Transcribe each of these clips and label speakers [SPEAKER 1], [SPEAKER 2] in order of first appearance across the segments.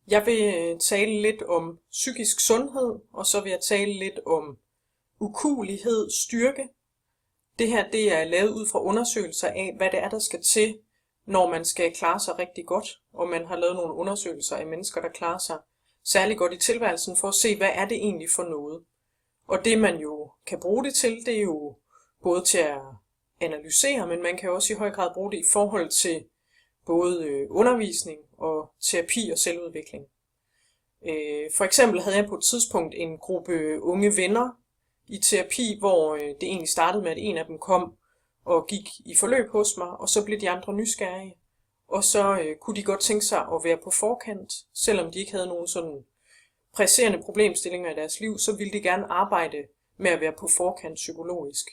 [SPEAKER 1] Jeg vil tale lidt om psykisk sundhed, og så vil jeg tale lidt om ukuelighed, styrke. Det her det er lavet ud fra undersøgelser af, hvad det er, der skal til, når man skal klare sig rigtig godt. Og man har lavet nogle undersøgelser af mennesker, der klarer sig særlig godt i tilværelsen, for at se, hvad er det egentlig for noget. Og det man jo kan bruge det til, det er jo både til at analysere, men man kan også i høj grad bruge det i forhold til både undervisning og terapi og selvudvikling. For eksempel havde jeg på et tidspunkt en gruppe unge venner i terapi, hvor det egentlig startede med, at en af dem kom og gik i forløb hos mig, og så blev de andre nysgerrige. Og så kunne de godt tænke sig at være på forkant, selvom de ikke havde nogen sådan presserende problemstillinger i deres liv, så ville de gerne arbejde med at være på forkant psykologisk.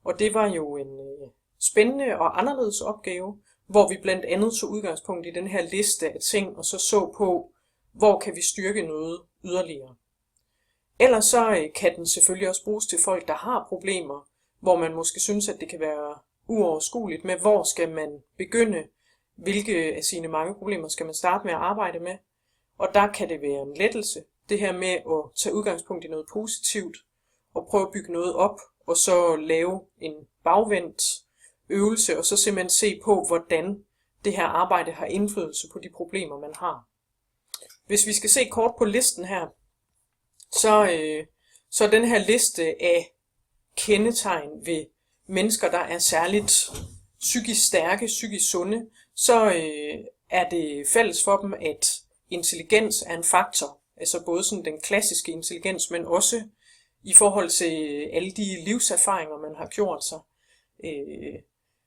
[SPEAKER 1] Og det var jo en spændende og anderledes opgave, hvor vi blandt andet tog udgangspunkt i den her liste af ting, og så på, hvor kan vi styrke noget yderligere. Ellers så kan den selvfølgelig også bruges til folk, der har problemer, hvor man måske synes, at det kan være uoverskueligt med, hvor skal man begynde, hvilke af sine mange problemer skal man starte med at arbejde med. Og der kan det være en lettelse, det her med at tage udgangspunkt i noget positivt, og prøve at bygge noget op, og så lave en bagvendt øvelse, og så simpelthen se på, hvordan det her arbejde har indflydelse på de problemer, man har. Hvis vi skal se kort på listen her, så den her liste af kendetegn ved mennesker, der er særligt psykisk stærke, psykisk sunde, så er det fælles for dem, at intelligens er en faktor. Altså både sådan den klassiske intelligens, men også i forhold til alle de livserfaringer, man har gjort sig.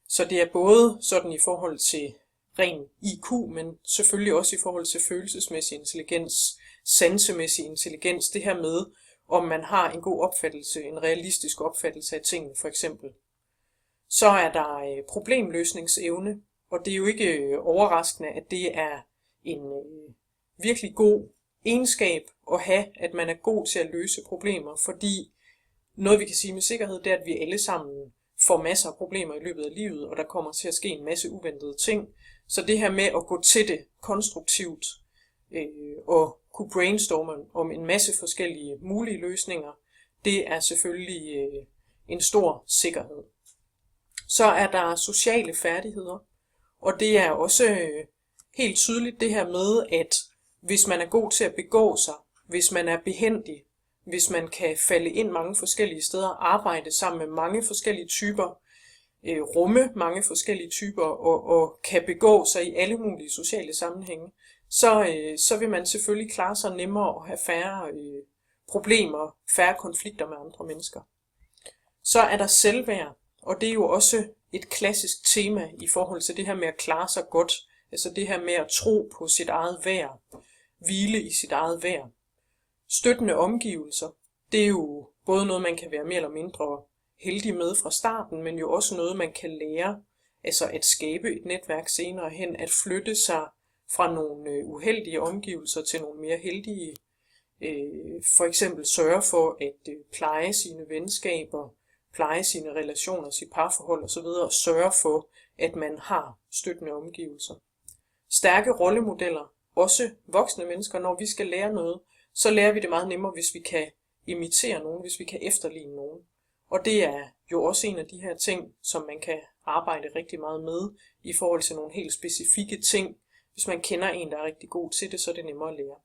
[SPEAKER 1] Så det er både sådan i forhold til ren IQ, men selvfølgelig også i forhold til følelsesmæssig intelligens, sansemæssig intelligens, det her med, om man har en god opfattelse, en realistisk opfattelse af tingene for eksempel. Så er der problemløsningsevne, og det er jo ikke overraskende, at det er en virkelig god egenskab at have, at man er god til at løse problemer, fordi noget vi kan sige med sikkerhed, det er, at vi alle sammen får masser af problemer i løbet af livet, og der kommer til at ske en masse uventede ting. Så det her med at gå til det konstruktivt og kunne brainstorme om en masse forskellige mulige løsninger, det er selvfølgelig en stor sikkerhed. Så er der sociale færdigheder, og det er også helt tydeligt det her med, at hvis man er god til at begå sig, hvis man er behændig, hvis man kan falde ind mange forskellige steder, arbejde sammen med mange forskellige typer, rumme mange forskellige typer og kan begå sig i alle mulige sociale sammenhænge, så vil man selvfølgelig klare sig nemmere og have færre problemer, færre konflikter med andre mennesker. Så er der selvværd, og det er jo også et klassisk tema i forhold til det her med at klare sig godt, altså det her med at tro på sit eget værd, hvile i sit eget værd. Støttende omgivelser, det er jo både noget, man kan være mere eller mindre heldig med fra starten, men jo også noget, man kan lære, altså at skabe et netværk senere hen, at flytte sig fra nogle uheldige omgivelser til nogle mere heldige. For eksempel sørge for at pleje sine venskaber, pleje sine relationer, sit parforhold osv., og sørge for, at man har støttende omgivelser. Stærke rollemodeller, også voksne mennesker, når vi skal lære noget, så lærer vi det meget nemmere, hvis vi kan imitere nogen, hvis vi kan efterligne nogen. Og det er jo også en af de her ting, som man kan arbejde rigtig meget med i forhold til nogle helt specifikke ting. Hvis man kender en, der er rigtig god til det, så er det nemmere at lære.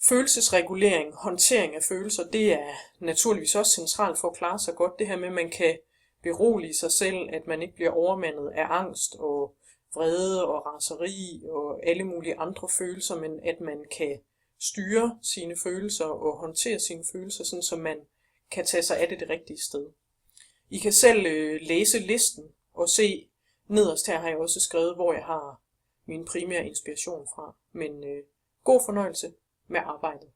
[SPEAKER 1] Følelsesregulering, håndtering af følelser, det er naturligvis også centralt for at klare sig godt. Det her med, at man kan berolige sig selv, at man ikke bliver overmandet af angst og vrede og raseri og alle mulige andre følelser, men at man kan styre sine følelser og håndtere sine følelser, sådan så man kan tage sig af det rigtige sted. I kan selv læse listen og se, nederst her har jeg også skrevet, hvor jeg har min primære inspiration fra. Men god fornøjelse med arbejdet.